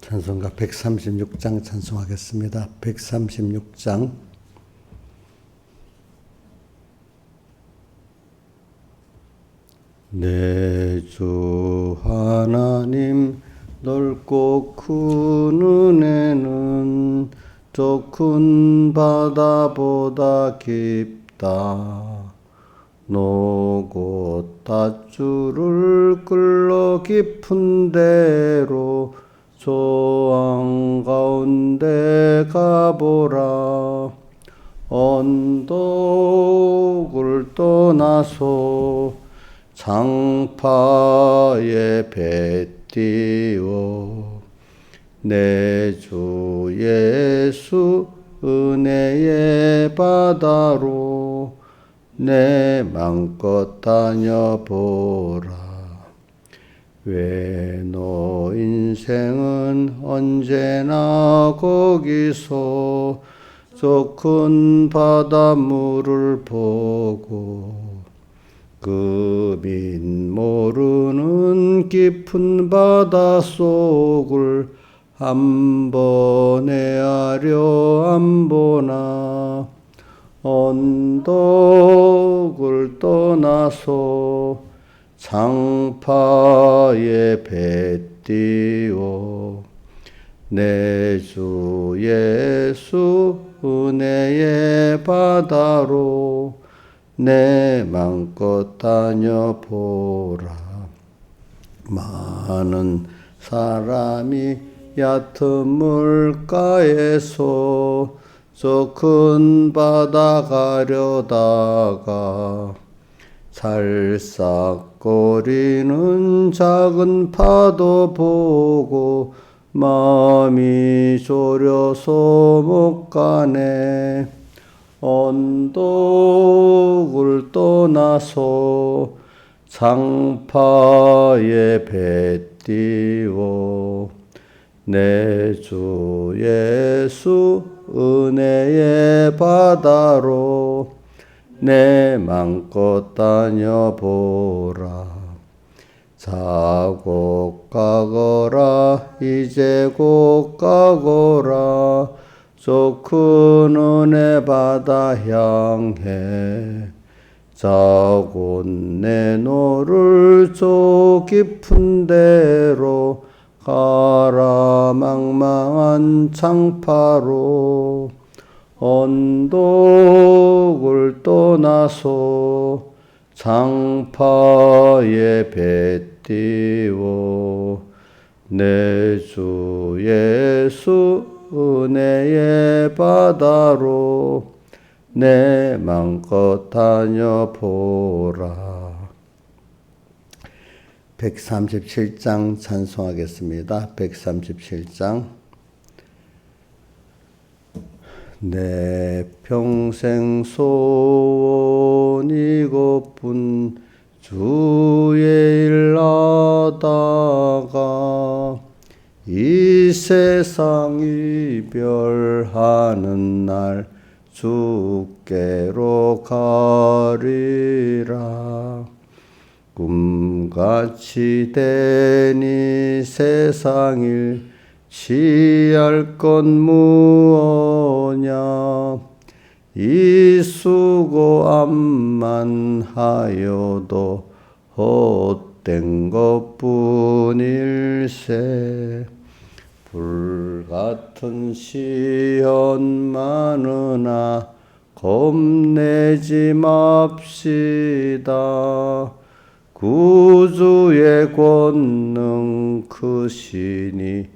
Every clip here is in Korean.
찬송가 136장 찬송하겠습니다. 136장. 내 주 하나님 넓고 큰 은혜는 저 큰 바다보다 깊다. 노고 닷줄을 끌러 깊은 데로 저 한가운데 가보라. 언덕을 떠나서 장파에 배 띄워 내 주 예수 은혜의 바다로 내 맘껏 다녀보라. 왜 너 인생은 언제나 거기서 저 큰 바닷물을 보고 그 빛 모르는 깊은 바닷속을 한 번 헤아려 안 보나. 언덕을 떠나서 장파에 배 띄워 내 주 예수 은혜의 바다로 내 맘껏 다녀보라. 많은 사람이 얕은 물가에서 저 큰 바다 가려다가 살싹거리는 작은 파도 보고 마음이 졸여서 못 가네. 언덕을 떠나서 장파에 배 띄워 내 주 예수 은혜의 바다로 내 맘껏 다녀보라. 자고 가거라 이제 곧 가거라. 저 큰 은혜 바다 향해 자고 내노를 저 깊은 데로 가라. 망망한 장파로 언덕을 떠나서 장파에 배 띄워 내 주 예수 은혜의 바다로 내 맘껏 다녀보라. 137장 찬송하겠습니다. 137장. 내 평생 소원이고픈 주의 일 하다가 이 세상 이별하는 날 주께로 가리라. 꿈같이 된 이 세상 일 취할 건 무엇냐. 이 수고 암만 하여도 헛된 것뿐일세. 불같은 시련 많으나 겁내지 맙시다. 구주의 권능 크시니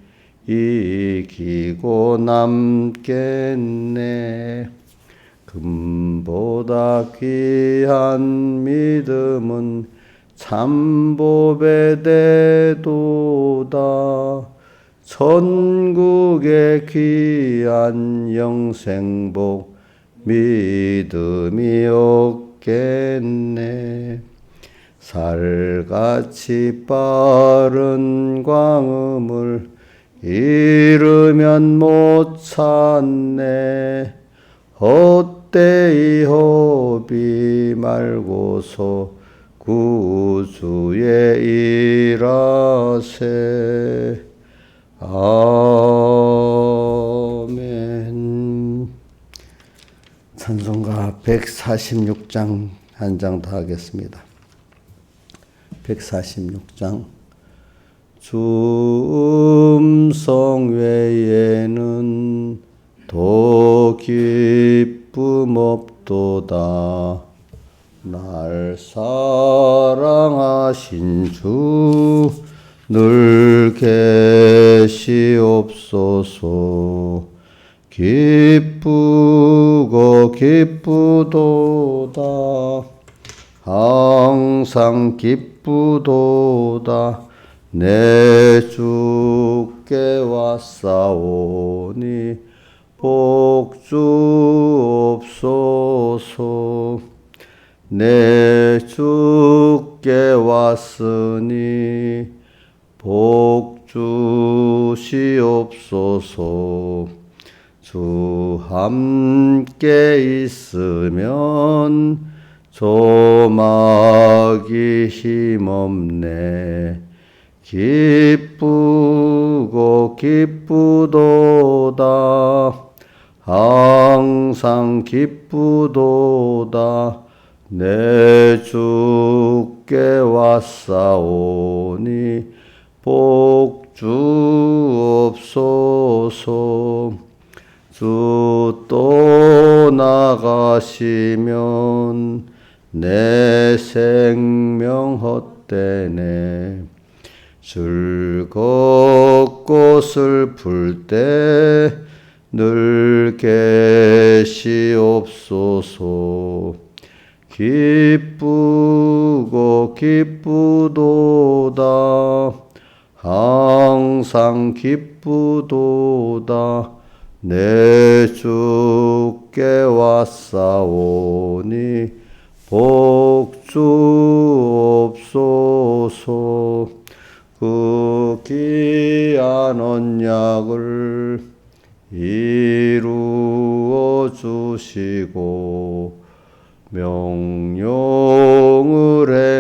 이기고 남겠네. 금보다 귀한 믿음은 참보배 되도다. 천국의 귀한 영생복 믿음이 없겠네. 살같이 빠른 광음을 이르면 못 찾네. 헛되이 허비 말고서 구주의 일하세. 찬송가 146장 한 장 더 하겠습니다. 146장. 주 음성 외에는 도 기쁨 없도다. 날 사랑하신 주 늘 계시옵소서. 기쁘고 기쁘도다. 항상 기쁘도다. 내 주께 왔사오니 복주옵소서. 내 주께 왔으니 복주시옵소서. 주 함께 있으면 조막이 힘없네. 기쁘고 기쁘도다. 항상 기쁘도다. 내 주께 왔사오니 복주옵소서. 주 떠나가시면 내 생명 헛되네. 즐겁고 슬플 때 늘 계시옵소서. 기쁘고 기쁘도다. 항상 기쁘도다. 내 주께 왔사오니 복주옵소서. 그 귀한 언약을 이루어 주시고 명령을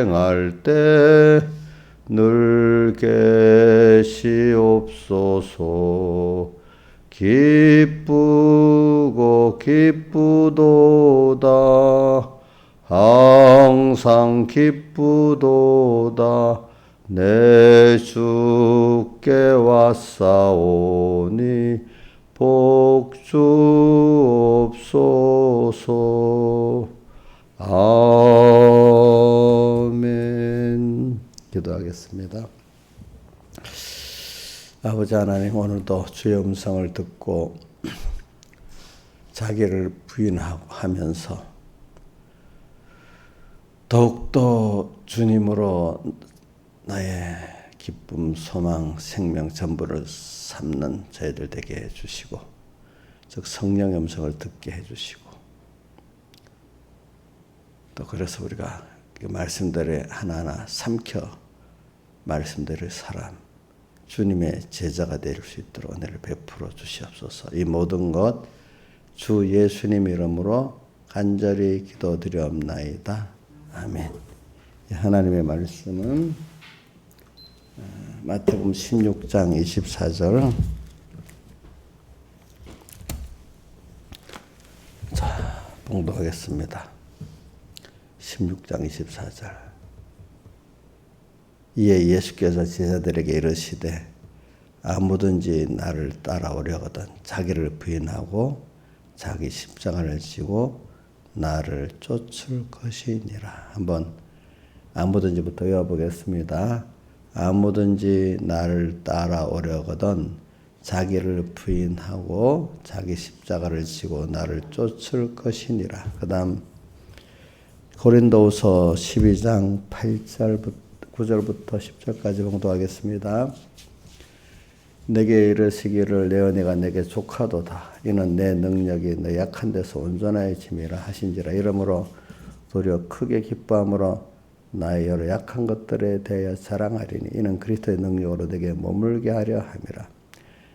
행할 때 늘 계시옵소서. 기쁘고 기쁘도다. 항상 기쁘도다. 내 주께 왔사오니 복주옵소서. 아멘. 기도하겠습니다. 아버지 하나님, 오늘도 주의 음성을 듣고 자기를 부인하면서 더욱더 주님으로 나의 기쁨, 소망, 생명 전부를 삼는 저희들 되게 해주시고, 즉 성령의 음성을 듣게 해주시고, 또 그래서 우리가 그 말씀들을 하나하나 삼켜 말씀대로 사람, 주님의 제자가 될 수 있도록 은혜를 베풀어 주시옵소서. 이 모든 것 주 예수님 이름으로 간절히 기도드리옵나이다. 아멘. 하나님의 말씀은 마태복음 16장 24절. 자, 봉독하겠습니다. 16장 24절. 이에 예수께서 제자들에게 이르시되 아무든지 나를 따라오려거든 자기를 부인하고 자기 십자가를 지고 나를 쫓을 것이니라. 한번 아무든지부터 외워보겠습니다. 아무든지 나를 따라오려거든 자기를 부인하고 자기 십자가를 지고 나를 쫓을 것이니라. 그 다음 고린도후서 12장 9절부터 10절까지 봉독하겠습니다. 내게 이르시기를 내 은혜가 내게 족하도다. 이는 내 능력이 내 약한 데서 온전하여짐이라 하신지라. 이러므로 도리어 크게 기뻐함으로 나의 여러 약한 것들에 대하여 자랑하리니 이는 그리스도의 능력으로 내게 머물게 하려 함이라.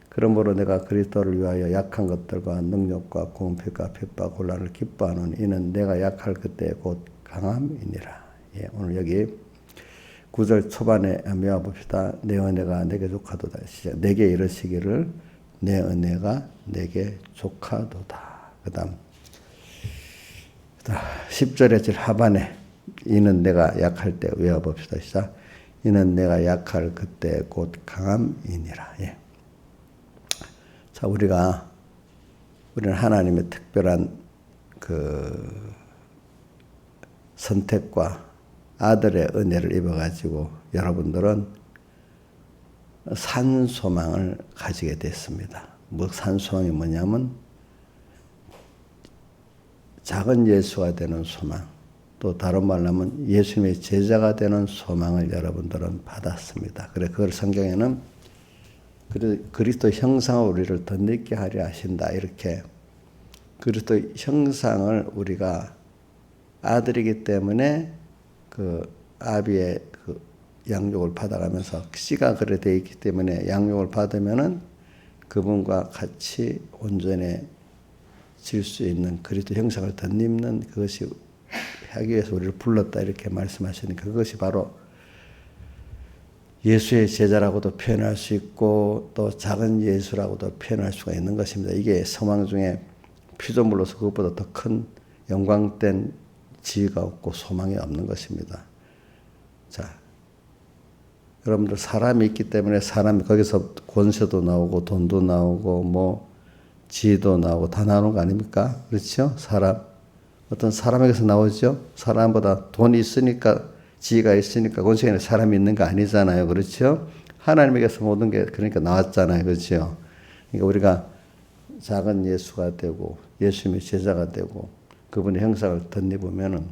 그러므로 내가 그리스도를 위하여 약한 것들과 능력과 공핍과 핍박 곤란을 기뻐하노니 이는 내가 약할 그때 곧 강함이니라. 예, 오늘 여기 9절 초반에 외워봅시다. 내 은혜가 내게 족하도다. 시작. 내게 이르시기를 내 은혜가 내게 족하도다. 그 다음 10절의 절 하반에 이는 내가 약할 때 외워봅시다. 시작. 이는 내가 약할 그때 곧 강함이니라. 예. 자, 우리는 하나님의 특별한 그 선택과 아들의 은혜를 입어가지고 여러분들은 산 소망을 가지게 됐습니다. 산 소망이 뭐냐면 작은 예수가 되는 소망, 또 다른 말로 하면 예수님의 제자가 되는 소망을 여러분들은 받았습니다. 그래 그걸 성경에는 그리스도 형상을 우리를 더 늦게 하려 하신다. 이렇게 그리스도 형상을 우리가 아들이기 때문에 그 아비의 그 양육을 받아가면서 씨가 그래 돼 있기 때문에 양육을 받으면은 그분과 같이 온전해질 수 있는 그리스도 형상을 덧입는 그것이 하기 위해서 우리를 불렀다 이렇게 말씀하시니까 그것이 바로 예수의 제자라고도 표현할 수 있고 또 작은 예수라고도 표현할 수가 있는 것입니다. 이게 소망 중에 피조물로서 그것보다 더 큰 영광된 지위가 없고 소망이 없는 것입니다. 자, 여러분들 사람이 있기 때문에 사람이 거기서 권세도 나오고 돈도 나오고 뭐 지위도 나오고 다 나오는 거 아닙니까? 그렇죠? 어떤 사람에게서 나오죠? 사람보다 돈이 있으니까 지위가 있으니까 권세가 사람이 있는 거 아니잖아요. 그렇죠? 하나님에게서 모든 게 그러니까 나왔잖아요. 그렇죠? 그러니까 우리가 작은 예수가 되고 예수님의 제자가 되고 그분의 형상을 덧입으면은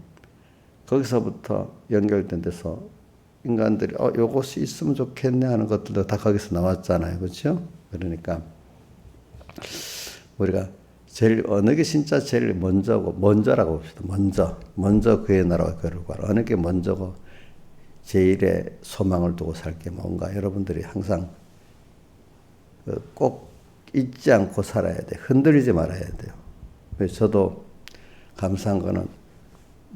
거기서부터 연결된 데서 인간들이 요것이 있으면 좋겠네 하는 것들도 다 거기서 나왔잖아요. 그렇죠? 그러니까 우리가 제일 어느 게 진짜 제일 먼저라고 봅시다. 먼저 그의 나라와 그를 구하라. 어느 게 먼저고 제일의 소망을 두고 살 게 뭔가 여러분들이 항상 꼭 잊지 않고 살아야 돼. 흔들리지 말아야 돼요. 그래서 저도 감사한 거는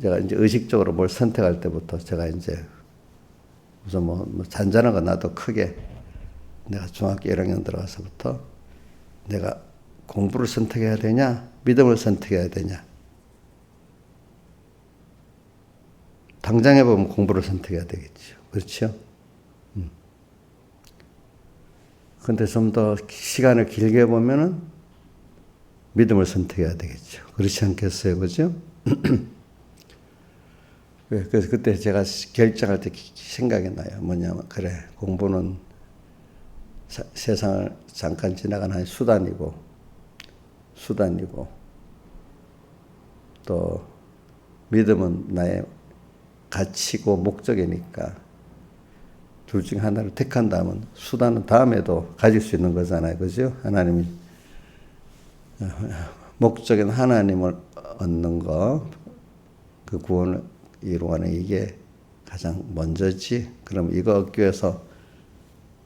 제가 이제 의식적으로 뭘 선택할 때부터 제가 이제 우선 뭐 잔잔한 거 나도 크게 내가 중학교 1학년 들어가서부터 내가 공부를 선택해야 되냐, 믿음을 선택해야 되냐. 당장 해보면 공부를 선택해야 되겠죠. 그렇죠? 근데 좀 더 시간을 길게 보면은 믿음을 선택해야 되겠죠. 그렇지 않겠어요? 그죠? 그래서 그때 제가 결정할 때 생각이 나요. 뭐냐면, 그래, 공부는 세상을 잠깐 지나가는 한 수단이고, 또 믿음은 나의 가치고 목적이니까 둘 중 하나를 택한다면 수단은 다음에도 가질 수 있는 거잖아요. 그죠? 하나님이 목적인 하나님을 얻는 거, 그 구원을 이루어가는 이게 가장 먼저지. 그럼 이거 얻기 위해서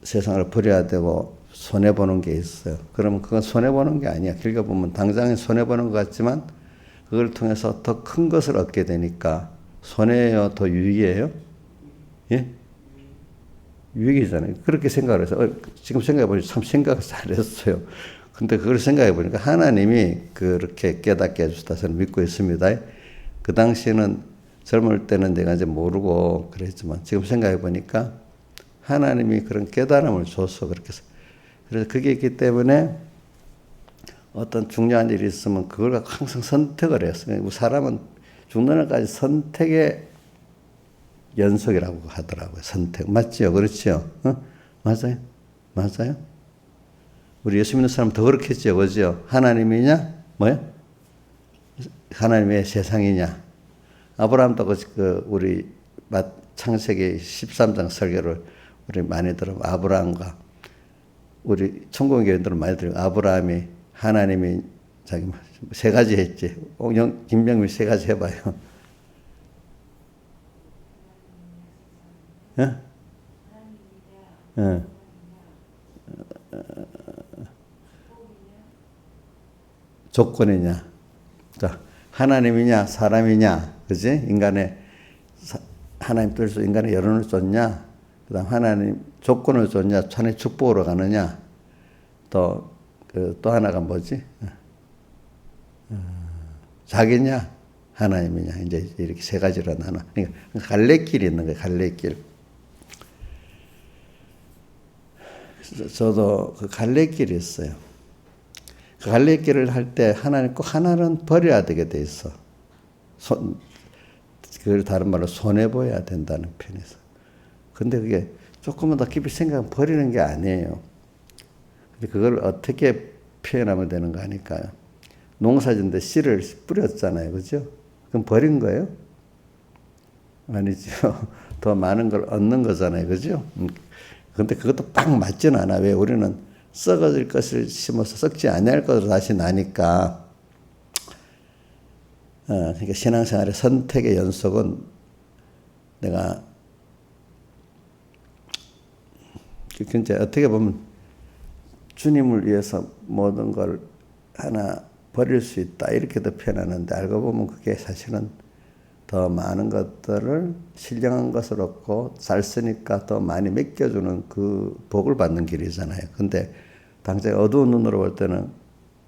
세상을 버려야 되고 손해보는 게 있어요. 그러면 그건 손해보는 게 아니야. 길게 보면 당장에 손해보는 것 같지만 그걸 통해서 더 큰 것을 얻게 되니까 손해예요? 더 유익이에요? 예? 유익이잖아요. 그렇게 생각을 해서 지금 생각해보니까 참 생각을 잘했어요. 근데 그걸 생각해보니까 하나님이 그렇게 깨닫게 해주셨다 저는 믿고 있습니다. 그 당시에는 젊을 때는 내가 이제 모르고 그랬지만 지금 생각해보니까 하나님이 그런 깨달음을 줘서 그렇게 해서 그래서 그게 있기 때문에 어떤 중요한 일이 있으면 그걸 갖고 항상 선택을 했어요. 사람은 죽는 날까지 선택의 연속이라고 하더라고요. 선택. 맞죠? 그렇죠? 맞아요? 맞아요? 우리 예수 믿는 사람 더 그렇겠죠? 그죠? 하나님이냐? 뭐야? 하나님의 세상이냐? 아브라함도 우리 창세기 13장 설교를 우리 많이 들으면 아브라함과 우리 천공교인들은 많이 들으면 아브라함이 하나님이 자기 세 가지 했지. 김병민 세 가지 해봐요. 예? 예. 조건이냐? 자, 하나님이냐, 사람이냐, 그지? 하나님 뜻으로 인간의 여론을 줬냐? 그 다음 하나님 조건을 줬냐? 하나님 축복으로 가느냐? 또 하나가 뭐지? 자기냐? 하나님이냐. 이제 이렇게 세 가지로 나눠. 그러니까 갈래길이 있는 거예요. 갈래길. 저도 그 갈래길이 있어요. 그 갈래길을 할 때 하나님 꼭 하나는 버려야 되게 돼 있어. 그걸 다른 말로 손해보여야 된다는 편에서. 근데 그게 조금만 더 깊이 생각하면 버리는 게 아니에요. 근데 그걸 어떻게 표현하면 되는 거 아닐까요? 농사짓는데 씨를 뿌렸잖아요. 그죠? 그럼 버린 거예요? 아니죠. 더 많은 걸 얻는 거잖아요. 그죠? 근데 그것도 딱 맞지는 않아. 왜? 우리는 썩어질 것을 심어서 썩지 아니할 것으로 다시 나니까. 그러니까 신앙생활의 선택의 연속은 내가 진짜 어떻게 보면 주님을 위해서 모든 걸 하나 버릴 수 있다 이렇게도 표현하는데 알고 보면 그게 사실은 더 많은 것들을 신령한 것을 얻고 잘 쓰니까 더 많이 맡겨주는 그 복을 받는 길이잖아요. 근데 당장 어두운 눈으로 볼 때는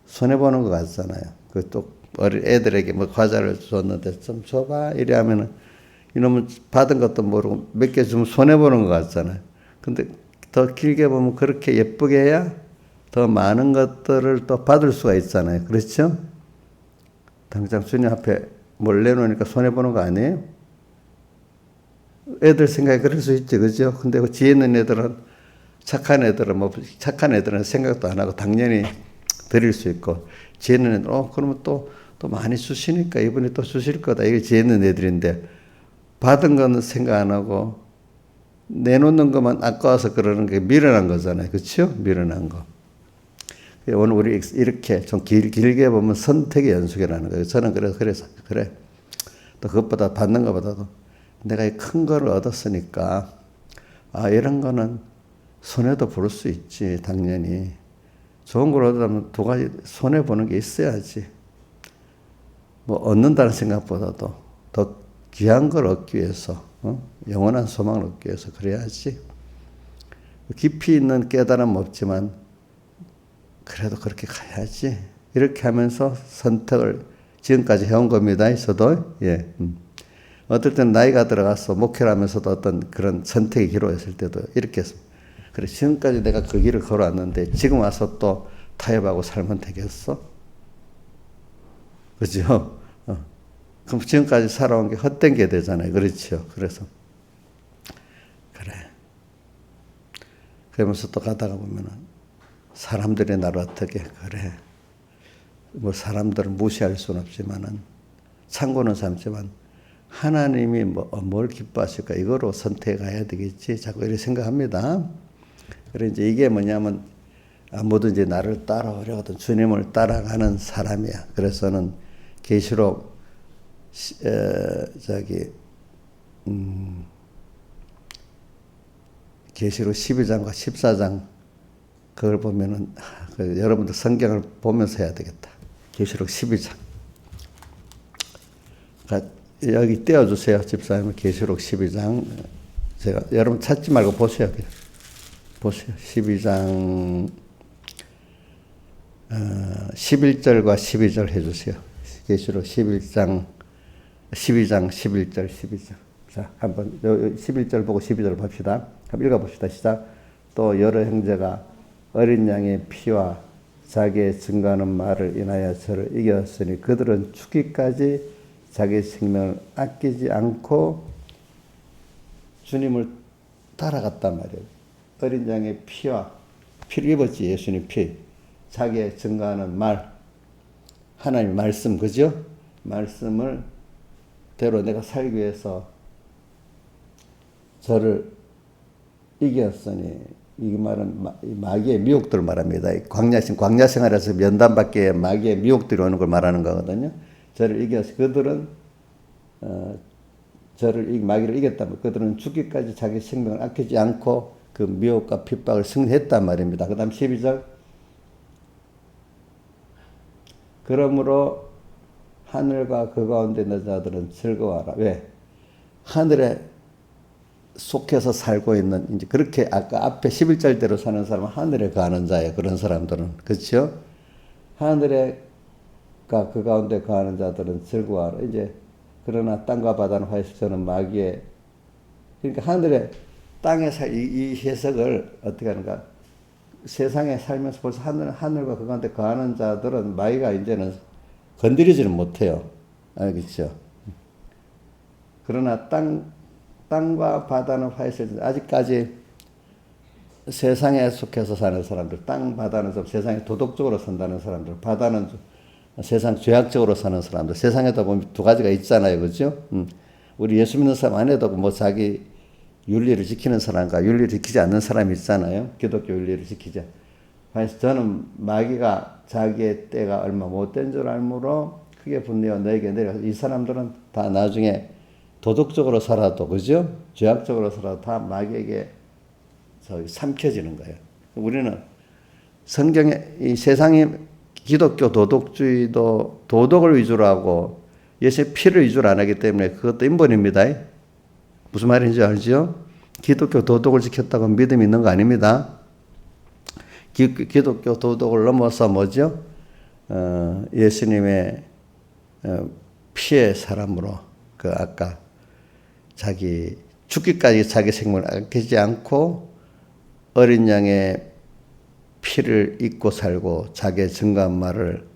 손해보는 것 같잖아요. 그 또 어린 애들에게 뭐 과자를 줬는데 좀 줘봐 이래 하면은 이놈은 받은 것도 모르고 맡겨주면 손해보는 것 같잖아요. 근데 더 길게 보면 그렇게 예쁘게 해야 더 많은 것들을 또 받을 수가 있잖아요. 그렇죠? 당장 주님 앞에 뭘 내놓으니까 손해보는 거 아니에요? 애들 생각에 그럴 수 있지, 그죠? 근데 그 지혜 있는 애들은, 착한 애들은 생각도 안 하고 당연히 드릴 수 있고, 지혜 있는 애들은, 그러면 또 많이 주시니까 이번에 또 주실 거다. 이게 지혜 있는 애들인데, 받은 거는 생각 안 하고, 내놓는 것만 아까워서 그러는 게 미련한 거잖아요. 그렇죠? 미련한 거. 오늘 우리 이렇게 좀 길게 보면 선택의 연속이라는 거예요. 저는 그래서 그래. 또 그것보다 받는 것보다도 내가 큰 거를 얻었으니까 이런 거는 손해도 볼 수 있지. 당연히 좋은 걸 얻으려면 두 가지 손해 보는 게 있어야지. 뭐 얻는다는 생각보다도 더 귀한 걸 얻기 위해서 영원한 소망을 얻기 위해서 그래야지. 깊이 있는 깨달음 없지만 그래도 그렇게 가야지. 이렇게 하면서 선택을 지금까지 해온 겁니다. 저도. 예. 어떨 땐 나이가 들어가서 목회를 하면서도 어떤 그런 선택의 기로였을 때도 이렇게 했습니다. 그래, 지금까지 내가 그 길을 걸어왔는데 지금 와서 또 타협하고 살면 되겠어? 그죠? 그럼 지금까지 살아온 게 헛된 게 되잖아요. 그렇죠? 그래서. 그래. 그러면서 또 가다가 보면은 사람들이 나를 어떻게 그래. 뭐 사람들을 무시할 수는 없지만은 참고는 삼지만 하나님이 뭘 기뻐하실까 이거로 선택해야 되겠지. 자꾸 이렇게 생각합니다. 그래 이제 이게 뭐냐면 뭐든지 나를 따라오려거든 주님을 따라가는 사람이야. 그래서는 계시록 계시록 12장과 14장 그걸 보면은 여러분들 성경을 보면서 해야 되겠다. 계시록 12장. 그러니까 여기 떼어주세요. 집사님 계시록 12장. 제가 여러분 찾지 말고 보세요. 보세요. 12장 11절과 12절 해주세요. 계시록 12장 11절 12절. 자, 한번 11절 보고 12절 봅시다. 한번 읽어봅시다. 시작. 또 여러 형제가 어린 양의 피와 자기의 증거하는 말을 인하여 저를 이겼으니 그들은 죽기까지 자기 생명을 아끼지 않고 주님을 따라갔단 말이에요. 어린 양의 피와 피를 입었지. 예수님 피. 자기의 증거하는 말. 하나님의 말씀. 그죠? 말씀을 대로 내가 살기 위해서 저를 이겼으니 이 말은 마귀의 미혹들을 말합니다. 광야 생활에서 면담 밖에 마귀의 미혹들이 오는 걸 말하는 거거든요. 저를 이겨서 그들은 마귀를 이겼다면 그들은 죽기까지 자기 생명을 아끼지 않고 그 미혹과 핍박을 승리했단 말입니다. 그 다음 12절. 그러므로 하늘과 그 가운데 있는 자들은 즐거워하라. 왜? 하늘에 속해서 살고 있는, 이제 그렇게 아까 앞에 11절대로 사는 사람은 하늘에 가는 자예요. 그런 사람들은. 그렇죠? 하늘에 그 가운데 거하는 자들은 즐거워하라. 이제 그러나 땅과 바다는 화해서 저는 마귀의 그러니까 하늘에 땅에 이 해석을 어떻게 하는가? 세상에 살면서 벌써 하늘과 그 가운데 거하는 자들은 마귀가 이제는 건드리지는 못해요. 알겠죠? 그러나 땅과 바다는 화해서 아직까지 세상에 속해서 사는 사람들, 땅, 바다는 좀 세상에 도덕적으로 산다는 사람들, 바다는 세상 죄악적으로 사는 사람들, 세상에다 보면 두 가지가 있잖아요. 그죠? 우리 예수 믿는 사람 안에도 뭐 자기 윤리를 지키는 사람과 윤리를 지키지 않는 사람이 있잖아요. 기독교 윤리를 지키자. 그래서 저는 마귀가 자기의 때가 얼마 못된 줄 알므로 크게 분내어 너에게 내려가서 이 사람들은 다 나중에 도덕적으로 살아도, 그죠? 죄악적으로 살아도 다 마귀에게 삼켜지는 거예요. 우리는 성경에 이 세상이 기독교 도덕주의도 도덕을 위주로 하고 예수의 피를 위주로 안 하기 때문에 그것도 인본입니다. 무슨 말인지 알죠? 기독교 도덕을 지켰다고 믿음이 있는 거 아닙니다. 기독교 도덕을 넘어서 뭐죠? 예수님의 피의 사람으로 그 아까 자기 죽기까지 자기 생명을 아끼지 않고 어린 양의 피를 입고 살고 자기의 증거한 말을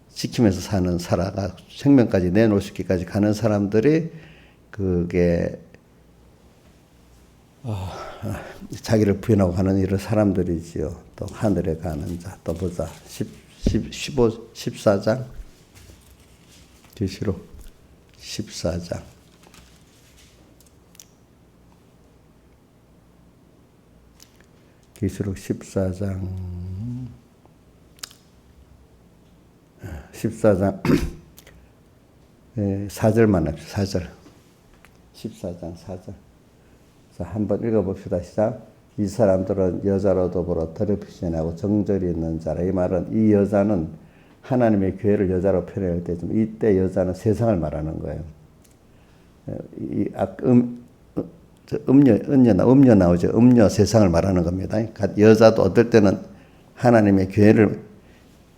지키면서 살아가 생명까지 내놓을 수 있기까지 가는 사람들이 그게 자기를 부인하고 가는 이런 사람들이지요. 또 하늘에 가는 자. 또 보자. 14장. 계시록 14장. 계시록 14장 4절만 합시다. 4절. 14장 4절. 자, 한번 읽어봅시다. 시작. 이 사람들은 여자로 더불어 더럽히지 않고 정절이 있는 자라. 이 말은 이 여자는 하나님의 교회를 여자로 표현할 때 좀 이때 여자는 세상을 말하는 거예요. 음녀 나오죠. 음녀 세상을 말하는 겁니다. 여자도 어떨 때는 하나님의 교회를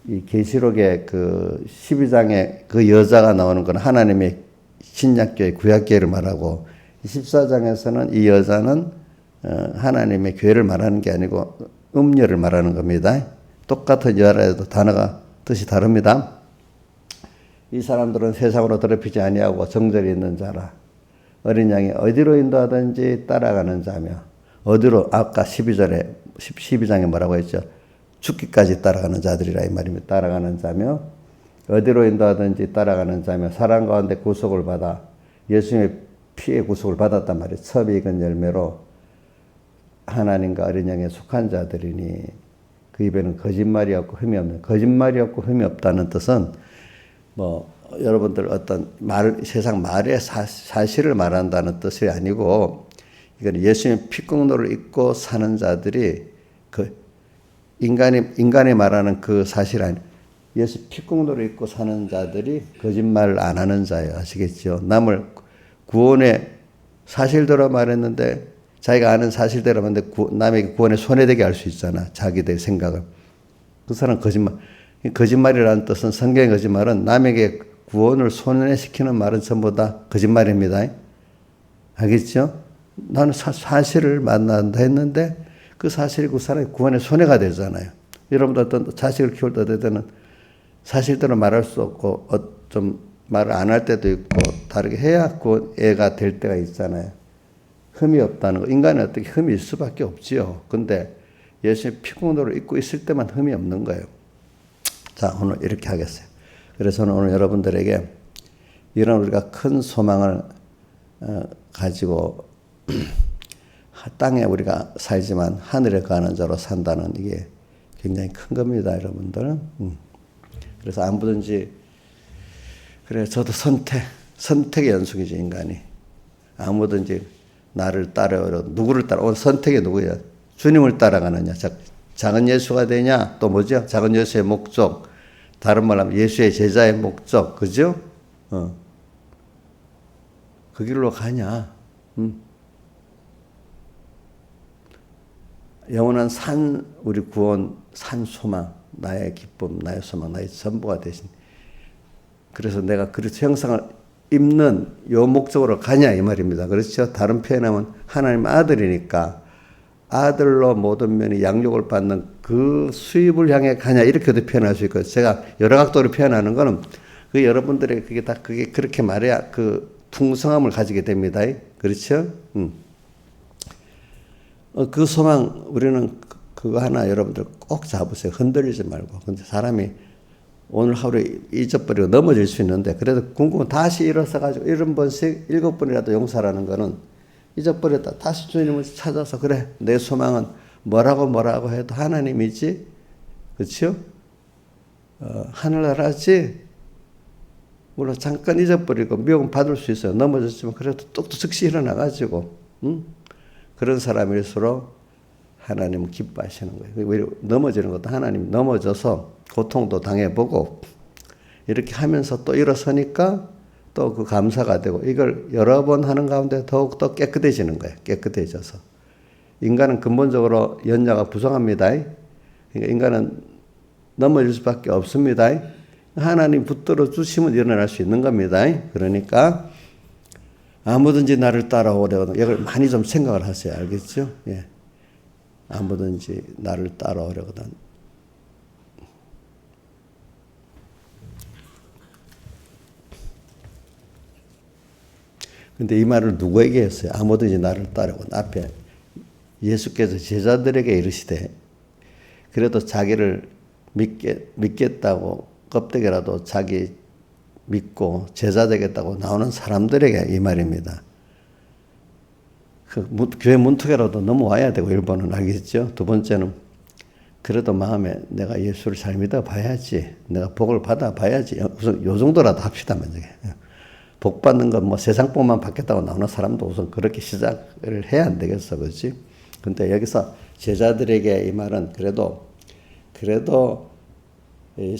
이 계시록의 그 12장에 그 여자가 나오는 건 하나님의 신약교회 구약교회를 말하고 14장에서는 이 여자는 하나님의 교회를 말하는 게 아니고 음녀를 말하는 겁니다. 똑같은 여자라도 단어가 뜻이 다릅니다. 이 사람들은 세상으로 더럽히지 아니하고 정절이 있는 자라. 어린 양이 어디로 인도하든지 따라가는 자며 어디로 아까 12장에 뭐라고 했죠? 죽기까지 따라가는 자들이라 이 말입니다. 따라가는 자며 어디로 인도하든지 따라가는 자며 사랑 가운데 구속을 받아 예수님의 피의 구속을 받았단 말이에요. 첩이 익은 열매로 하나님과 어린 양에 속한 자들이니 그 입에는 거짓말이 없고 흠이 없는 거짓말이 없고 흠이 없다는 뜻은 뭐 여러분들 어떤 세상 말의 사실을 말한다는 뜻이 아니고 이건 예수님의 피공로를 입고 사는 자들이 그 인간이 말하는 그 사실 아니 예수 피공로를 입고 사는 자들이 거짓말을 안 하는 자예요. 아시겠죠? 남을 구원의 사실대로 말했는데 자기가 아는 사실대로 말했는데 남에게 구원에 손해되게 할 수 있잖아. 자기들 생각을. 그 사람은 거짓말이라는 뜻은 성경의 거짓말은 남에게 구원을 손해시키는 말은 전부 다 거짓말입니다. 알겠죠? 나는 사실을 만난다 했는데 그 사실이 그 사람의 구원에 손해가 되잖아요. 여러분도 어떤 자식을 키울 때는 사실대로 말할 수 없고 좀 말을 안 할 때도 있고 다르게 해야 그 애가 될 때가 있잖아요. 흠이 없다는 거. 인간은 어떻게 흠이 있을 수밖에 없지요. 근데 예수의 피공로를 입고 있을 때만 흠이 없는 거예요. 자, 오늘 이렇게 하겠어요. 그래서 저는 오늘 여러분들에게 이런 우리가 큰 소망을 가지고 땅에 우리가 살지만 하늘에 가는 자로 산다는 이게 굉장히 큰 겁니다, 여러분들. 그래서 아무든지 그래 저도 선택의 연속이죠, 인간이. 아무든지 나를 따라오려 누구를 따라 오늘 선택이 누구야? 주님을 따라가느냐, 작은 예수가 되냐, 또 뭐죠? 작은 예수의 목적, 다른 말로 하면 예수의 제자의 목적, 그죠? 그 길로 가냐? 영원한 우리 구원, 산 소망, 나의 기쁨, 나의 소망, 나의 전부가 되신 그래서 내가 그리스도 형상을 입는 요 목적으로 가냐 이 말입니다. 그렇죠? 다른 표현하면 하나님 아들이니까 아들로 모든 면이 양육을 받는 그 수입을 향해 가냐 이렇게도 표현할 수 있고 제가 여러 각도로 표현하는 거는 그 여러분들에게 그게 다 그게 그렇게 말해야 그 풍성함을 가지게 됩니다. 그렇죠? 그 소망 우리는 그거 하나 여러분들 꼭 잡으세요. 흔들리지 말고. 근데 사람이 오늘 하루에 잊어버리고 넘어질 수 있는데 그래도 궁금은 다시 일어서 가지고 7번씩 7번이라도 용서라는 거는 잊어버렸다 다시 주님을 찾아서 그래 내 소망은 뭐라고 해도 하나님이지 그렇죠? 하늘나라지 물론 잠깐 잊어버리고 미혹은 받을 수 있어요. 넘어졌지만 그래도 뚝뚝 즉시 일어나가지고 그런 사람일수록 하나님은 기뻐하시는 거예요. 넘어지는 것도 하나님 넘어져서 고통도 당해보고 이렇게 하면서 또 일어서니까 또 그 감사가 되고 이걸 여러 번 하는 가운데 더욱더 깨끗해지는 거예요. 깨끗해져서. 인간은 근본적으로 연약하고 부성합니다. 그러니까 인간은 넘어질 수밖에 없습니다. 하나님 붙들어 주시면 일어날 수 있는 겁니다. 그러니까 아무든지 나를 따라오려거든 이걸 많이 좀 생각을 하세요. 알겠죠? 예. 아무든지 나를 따라오려거든. 근데 이 말을 누구에게 했어요? 아무든지 나를 따르고 앞에 예수께서 제자들에게 이르시되 그래도 자기를 믿겠다고 껍데기라도 자기 믿고 제자 되겠다고 나오는 사람들에게 이 말입니다. 교회 문턱이라도 넘어와야 되고 1번은 알겠죠? 두 번째는 그래도 마음에 내가 예수를 잘 믿어봐야지 내가 복을 받아봐야지 우선 요 정도라도 합시다. 만약에 복 받는 건 뭐 세상 복만 받겠다고 나오는 사람도 우선 그렇게 시작을 해야 안 되겠어, 그렇지? 근데 여기서 제자들에게 이 말은 그래도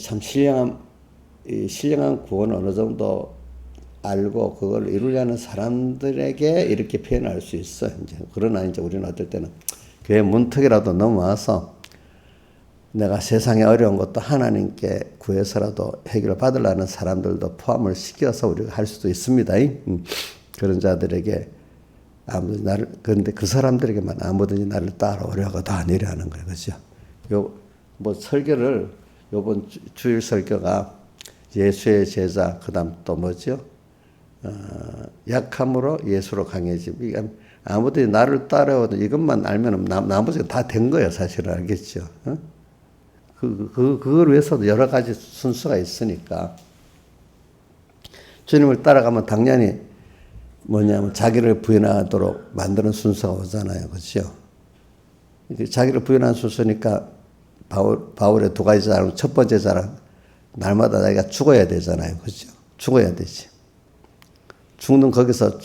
참 신령한 구원을 어느 정도 알고 그걸 이루려는 사람들에게 이렇게 표현할 수 있어. 이제 그러나 이제 우리는 어떨 때는 교회 문턱이라도 넘어와서 내가 세상에 어려운 것도 하나님께 구해서라도 해결을 받으려는 사람들도 포함을 시켜서 우리가 할 수도 있습니다. 그런 자들에게 아무든지 나를 그런데 그 사람들에게만 아무든지 나를 따라오려고도 아니라는 거예요, 그렇죠? 뭐 설교를 요번 주일 설교가 예수의 제자 그다음 또 뭐죠? 약함으로 예수로 강해짐. 아무든지 나를 따라오든 이것만 알면 나머지가 다 된 거예요, 사실은 알겠죠? 그걸 위해서도 여러 가지 순서가 있으니까. 주님을 따라가면 당연히 뭐냐면 자기를 부인하도록 만드는 순서가 오잖아요. 그렇죠? 자기를 부인하는 순서니까 바울의 두 가지 자랑, 첫 번째 자랑, 날마다 자기가 죽어야 되잖아요. 그렇죠? 죽어야 되지. 죽는 거기서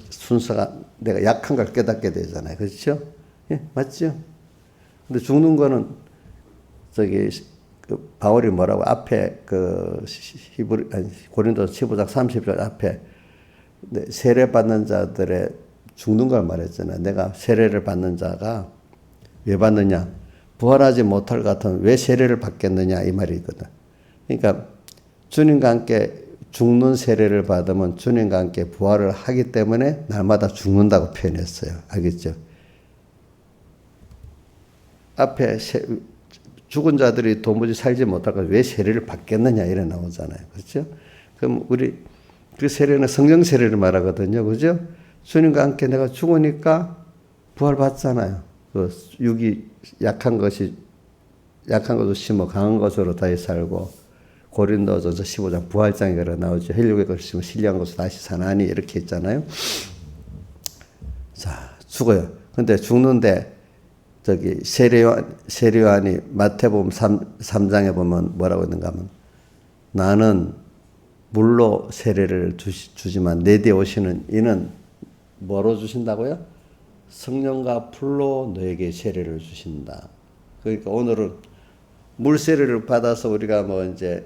순서가 내가 약한 걸 깨닫게 되잖아요. 그렇죠? 예, 맞죠? 근데 죽는 거는 바울이 뭐라고 앞에 고린도서 15장 30절 앞에 세례 받는 자들의 죽는 걸 말했잖아요. 내가 세례를 받는 자가 왜 받느냐? 부활하지 못할 것 같으면 왜 세례를 받겠느냐 이 말이 있거든. 그러니까 주님과 함께 죽는 세례를 받으면 주님과 함께 부활을 하기 때문에 날마다 죽는다고 표현했어요. 알겠죠? 앞에 죽은 자들이 도무지 살지 못하고 왜 세례를 받겠느냐 이래 나오잖아요. 그렇죠? 그럼 우리 그 세례는 성령 세례를 말하거든요. 그죠? 주님과 함께 내가 죽으니까 부활 받잖아요. 그 육이 약한 것을 심어 강한 것으로 다시 살고 고린도전서 15장 부활장에 그래 나오죠. 헬육의 것을 심어 신령한 것으로 다시 사나니 이렇게 있잖아요. 자, 죽어요. 근데 죽는데 세례요한이 마태복음 3장에 보면 뭐라고 있는가 하면 나는 물로 세례를 주지만 내 뒤에 오시는 이는 뭐로 주신다고요? 성령과 불로 너에게 세례를 주신다. 그러니까 오늘은 물 세례를 받아서 우리가 뭐 이제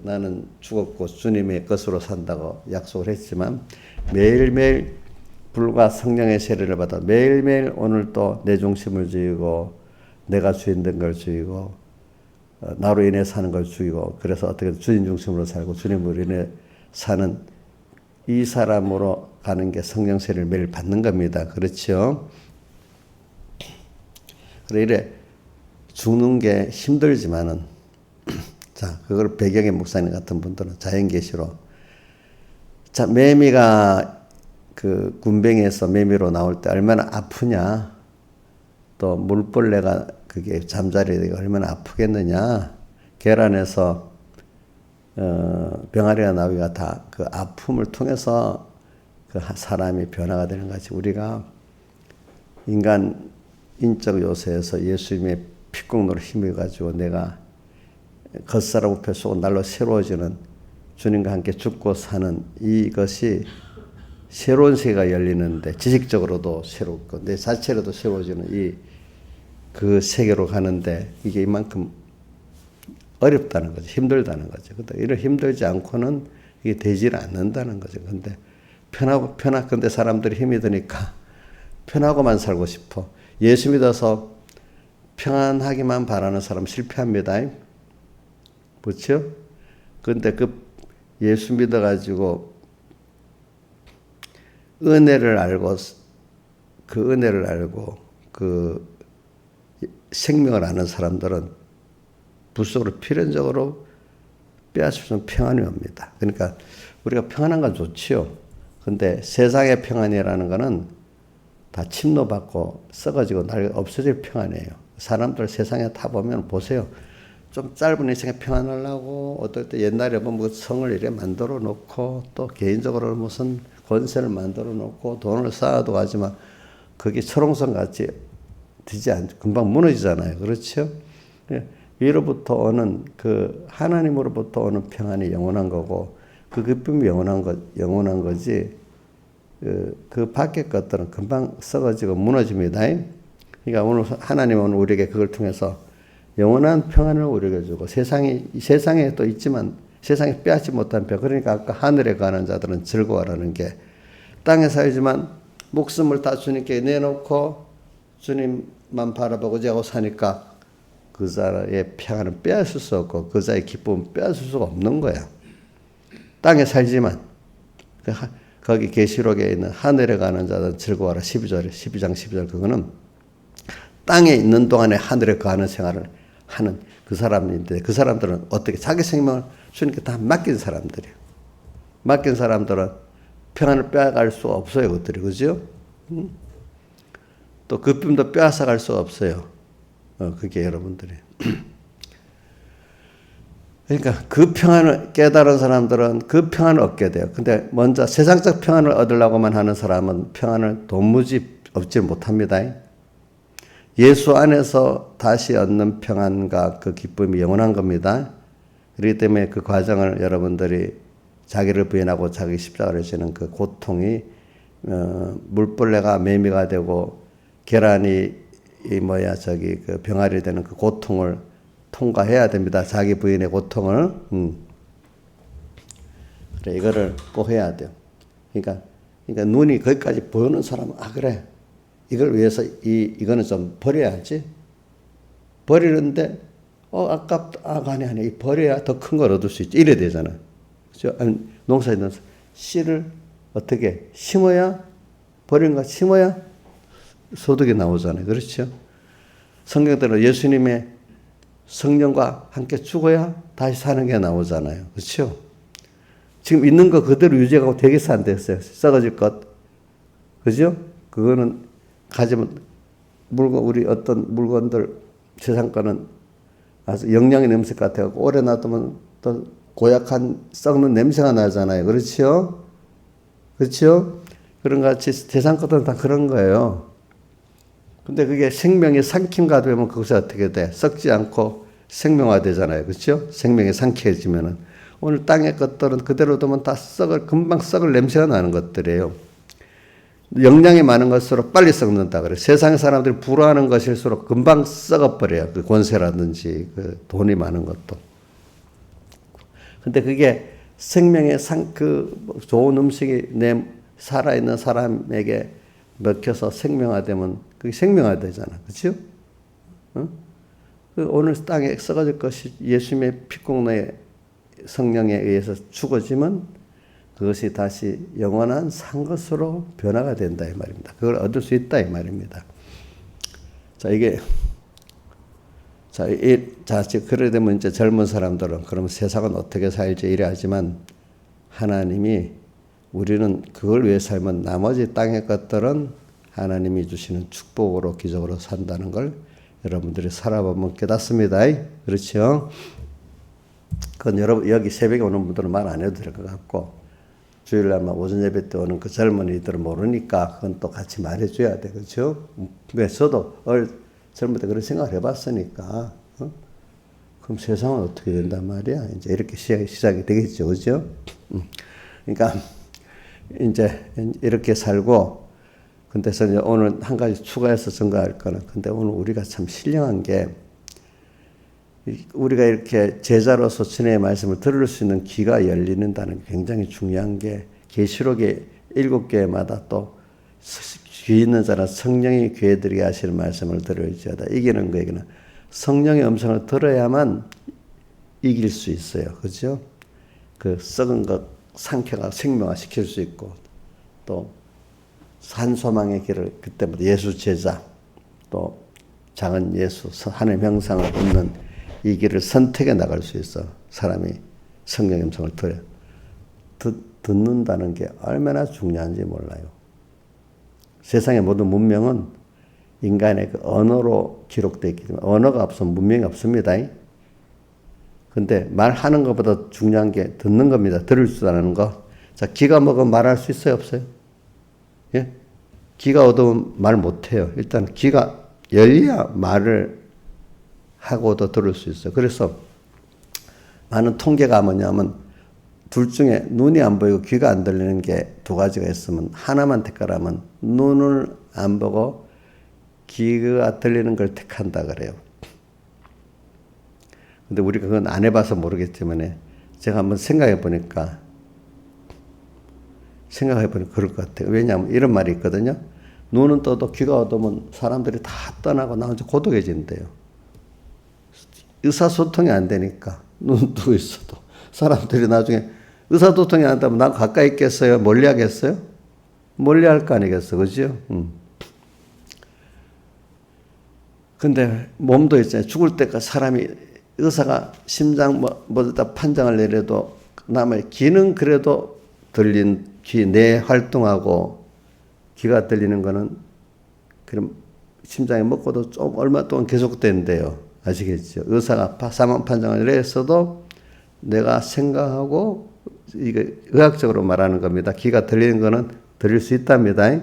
나는 죽었고 주님의 것으로 산다고 약속을 했지만 매일매일 불과 성령의 세례를 받아 매일매일 오늘 또 내 중심을 죽이고 내가 주인 된 걸 죽이고 나로 인해 사는 걸 죽이고 그래서 어떻게 주님 중심으로 살고 주님으로 인해 사는 이 사람으로 가는 게 성령세를 매일 받는 겁니다. 그렇죠? 그래 이래 죽는 게 힘들지만은 자 그걸 배경의 목사님 같은 분들은 자연계시로 자 매미가 그 군뱅이에서 매미로 나올 때 얼마나 아프냐 또 물벌레가 그게 잠자리에 얼마나 아프겠느냐 계란에서 병아리가 나오기가 다 그 아픔을 통해서 그 사람이 변화가 되는 것이 우리가 인간 인적 요소에서 예수님의 피공로를 힘입어가지고 내가 겉사람 우패 쏘고 날로 새로워지는 주님과 함께 죽고 사는 이것이 새로운 세계가 열리는데 지식적으로도 새롭고 내 자체로도 새로워지는 그 세계로 가는데 이게 이만큼 어렵다는 거죠. 힘들다는 거죠. 근데 이런 힘들지 않고는 이게 되질 않는다는 거죠. 근데 근데 사람들이 힘이 드니까 편하고만 살고 싶어. 예수 믿어서 평안하기만 바라는 사람 실패합니다. 그렇죠? 근데 그 예수 믿어가지고 은혜를 알고 그 생명을 아는 사람들은 불속으로 필연적으로 빼앗을 수 없는 평안이 옵니다. 그러니까 우리가 평안한 건 좋지요. 근데 세상의 평안이라는 거는 다 침노받고 썩어지고 없어질 평안이에요. 사람들 세상에 타 보면 보세요. 좀 짧은 인생에 평안하려고 어떨 때 옛날에 뭐 성을 이래 만들어 놓고 또 개인적으로 무슨 권세를 만들어 놓고 돈을 쌓아도 가지만 그게 철옹성 같이 되지 않죠. 금방 무너지잖아요. 그렇죠? 위로부터 오는 그 하나님으로부터 오는 평안이 영원한 거고 그 기쁨이 영원한 거지 그 밖의 것들은 금방 썩어지고 무너집니다. 그러니까 오늘 하나님은 우리에게 그걸 통해서 영원한 평안을 우리에게 주고 세상에 또 있지만 세상에 빼앗지 못한 평. 그러니까 아까 하늘에 가는 자들은 즐거워라는 게 땅에 살지만 목숨을 다 주님께 내놓고 주님만 바라보고 자고 사니까 그 자의 평안은 빼앗을 수 없고 그 자의 기쁨은 빼앗을 수가 없는 거야. 땅에 살지만 거기 계시록에 있는 하늘에 가는 자들은 즐거워라 12장 12절 그거는 땅에 있는 동안에 하늘에 가는 생활을 하는 그 사람인데 그 사람들은 어떻게 자기 생명을 주님께 다 맡긴 사람들이에요. 맡긴 사람들은 평안을 빼앗갈 수 없어요. 그것들이 그죠? 또 그 기쁨도 빼앗아갈 수 없어요. 그게 여러분들이. 그러니까 그 평안을 깨달은 사람들은 그 평안을 얻게 돼요. 근데 먼저 세상적 평안을 얻으려고만 하는 사람은 평안을 도무지 얻지 못합니다. 예수 안에서 다시 얻는 평안과 그 기쁨이 영원한 겁니다. 그렇기 때문에 그 과정을 여러분들이 자기를 부인하고 자기 십자가를 지는 그 고통이 물벌레가 매미가 되고 계란이 그 병아리 되는 그 고통을 통과해야 됩니다. 자기 부인의 고통을. 그래, 이거를 꼭 해야 돼요. 그러니까 눈이 거기까지 보이는 사람은, 그래. 이걸 위해서 이거는 좀 버려야지. 버리는데, 아깝다. 아니. 버려야 더 큰 걸 얻을 수 있지. 이래 되잖아. 그죠? 농사에 넣은 씨를 어떻게 심어야, 버린 거 심어야 소득이 나오잖아요. 그렇죠? 성경대로 예수님의 성령과 함께 죽어야 다시 사는 게 나오잖아요. 그렇죠? 지금 있는 거 그대로 유지하고 되겠어 안 됐어요? 썩어질 것. 그죠? 그거는 가지면 우리 어떤 물건들 세상 거는 아주 영양의 냄새 같아요. 오래 놔두면 또 고약한 썩는 냄새가 나잖아요. 그렇죠? 그렇죠? 그런 같이 세상 것들은 다 그런 거예요. 근데 그게 생명이 상킴가 되면 그것이 어떻게 돼? 썩지 않고 생명화되잖아요. 그렇죠? 생명이 상쾌해지면은. 오늘 땅의 것들은 그대로 두면 다 금방 썩을 냄새가 나는 것들이에요. 영양이 많은 것으로 빨리 썩는다 그래요. 세상의 사람들이 부러워하는 것일수록 금방 썩어버려요. 그 권세라든지 그 돈이 많은 것도. 근데 그게 생명의 좋은 음식이 살아있는 사람에게 먹혀서 생명화되면 그게 생명화되잖아. 그렇죠? 오늘 땅에 썩어질 것이 예수님의 피공로의 성령에 의해서 죽어지면 그것이 다시 영원한 산 것으로 변화가 된다 이 말입니다. 그걸 얻을 수 있다 이 말입니다. 자, 이게 그래 되면 이제 젊은 사람들은 그럼 세상은 어떻게 살지 이래 하지만 하나님이 우리는 그걸 위해 살면 나머지 땅의 것들은 하나님이 주시는 축복으로 기적으로 산다는 걸 여러분들이 살아보면 깨닫습니다. 그렇죠? 그건 여러분 여기 새벽에 오는 분들은 말 안 해도 될 것 같고 주일날 오전 예배 때 오는 그 젊은이들은 모르니까 그건 또 같이 말해줘야 돼. 그렇죠? 왜 저도 젊을 때 그런 생각을 해봤으니까 그럼 세상은 어떻게 된단 말이야? 이제 이렇게 시작이 되겠죠. 그죠? 그러니까 이제 이렇게 살고 근데 오늘 한 가지 추가해서 증거할 거는 근데 오늘 우리가 참 신령한 게 우리가 이렇게 제자로서 주님의 말씀을 들을 수 있는 귀가 열리는다는 게 굉장히 중요한 게 계시록의 7교회마다 또 귀 있는 자는 성령이 귀에 들게 하시는 말씀을 들을지어다. 이기는 거에게는 성령의 음성을 들어야만 이길 수 있어요. 그죠? 그 썩은 것 상쾌가 생명화 시킬 수 있고 또 산소망의 길을 그때부터 예수 제자 또 작은 예수 하나님의 형상을 얻는 이 길을 선택해 나갈 수 있어. 사람이 성령의 음성을 듣는다는 게 얼마나 중요한지 몰라요. 세상의 모든 문명은 인간의 그 언어로 기록되어 있기 때문에 언어가 없으면 문명이 없습니다. 근데 말하는 것보다 중요한 게 듣는 겁니다. 들을 줄 아는 거. 자, 귀가 먹으면 말할 수 있어요? 없어요? 예? 귀가 어두우면 말 못해요. 일단 귀가 열려야 말을 하고도 들을 수 있어요. 그래서 많은 통계가 뭐냐면 둘 중에 눈이 안 보이고 귀가 안 들리는 게 두 가지가 있으면 하나만 택하라면 눈을 안 보고 귀가 들리는 걸 택한다 그래요. 근데 우리가 그건 안 해봐서 모르겠지만 제가 한번 생각해 보니까 그럴 것 같아요. 왜냐하면 이런 말이 있거든요. 눈은 떠도 귀가 어두우면 사람들이 다 떠나고 나 혼자 고독해진대요. 의사소통이 안 되니까 눈 뜨고 있어도 사람들이 나중에 의사소통이 안 된다면 난 가까이 있겠어요? 멀리 하겠어요? 멀리 할 거 아니겠어, 그죠? 근데 몸도 있잖아요. 죽을 때까지 사람이 의사가 심장 뭐다 판정을 내려도 남의 귀는 그래도 들린 귀 내 활동하고 귀가 들리는 거는 그럼 심장이 먹고도 좀 얼마 동안 계속된대요. 아시겠죠? 의사가 사망 판정을 내렸어도 내가 생각하고 이게 의학적으로 말하는 겁니다. 귀가 들리는 거는 들릴 수 있답니다.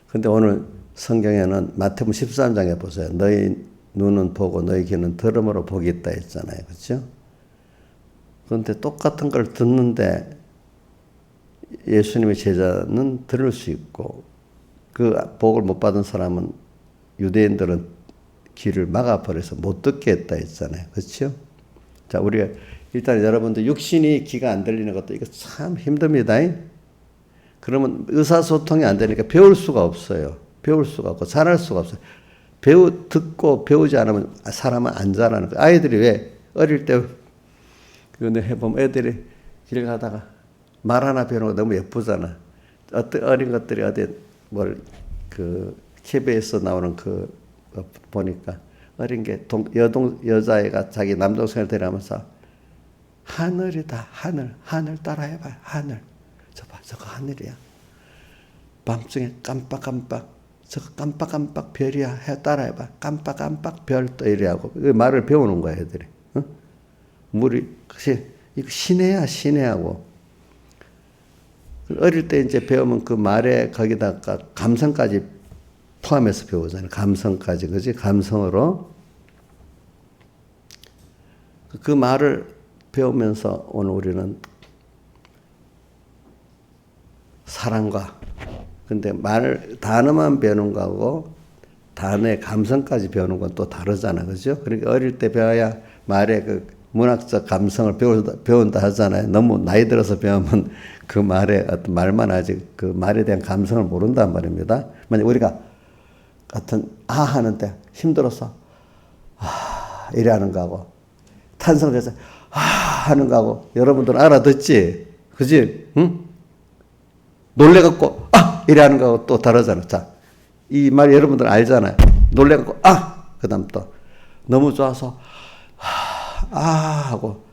근데 오늘 성경에는 마태복음 13장에 보세요. 너희 눈은 보고 너희 귀는 들음으로 복이 있다 했잖아요. 그렇죠? 그런데 똑같은 걸 듣는데 예수님의 제자는 들을 수 있고 그 복을 못 받은 사람은 유대인들은 귀를 막아버려서 못 듣게 했다 했잖아요. 그렇죠? 자, 우리가 일단 여러분들 육신이 귀가 안 들리는 것도 이거 참 힘듭니다. 그러면 의사소통이 안 되니까 배울 수가 없어요. 배울 수가 없고 잘할 수가 없어요. 듣고 배우지 않으면 사람은 안 자라는 거예요. 아이들이 왜 어릴 때 근데 해보면 애들이 길 가다가 말 하나 배우는 거 너무 예쁘잖아. 어린 것들이 어디 KBS에서 나오는 보니까 어린 게 여자애가 자기 남동생을 데려가면서 하늘이다 하늘 따라해봐 하늘 저거 하늘이야 밤중에 깜빡깜빡 저거 깜빡깜빡 별이야 해 따라해봐 깜빡깜빡 별 또 이래하고 말을 배우는 거야 애들이. 물이 이거 신해하고 어릴 때 이제 배우면 그 말에 거기다가 감성까지 포함해서 배우잖아요. 감성까지, 그지? 감성으로. 그 말을 배우면서 오늘 우리는 사랑과, 근데 단어만 배우는 거하고 단어의 감성까지 배우는 건 또 다르잖아. 그죠? 그러니까 어릴 때 배워야 말의 그 문학적 감성을 배운다 하잖아요. 너무 나이 들어서 배우면 그 말에 어떤 말만 아직 그 말에 대한 감성을 모른단 말입니다. 만약 우리가 같은 하는데 힘들어서 이래 하는 거하고 탄성돼서 하는 거하고 여러분들은 알아듣지? 그지? 응? 놀래갖고 이래 하는 거하고 또 다르잖아. 자, 이 말 여러분들 알잖아요. 놀래갖고 그 다음 또 너무 좋아서 하고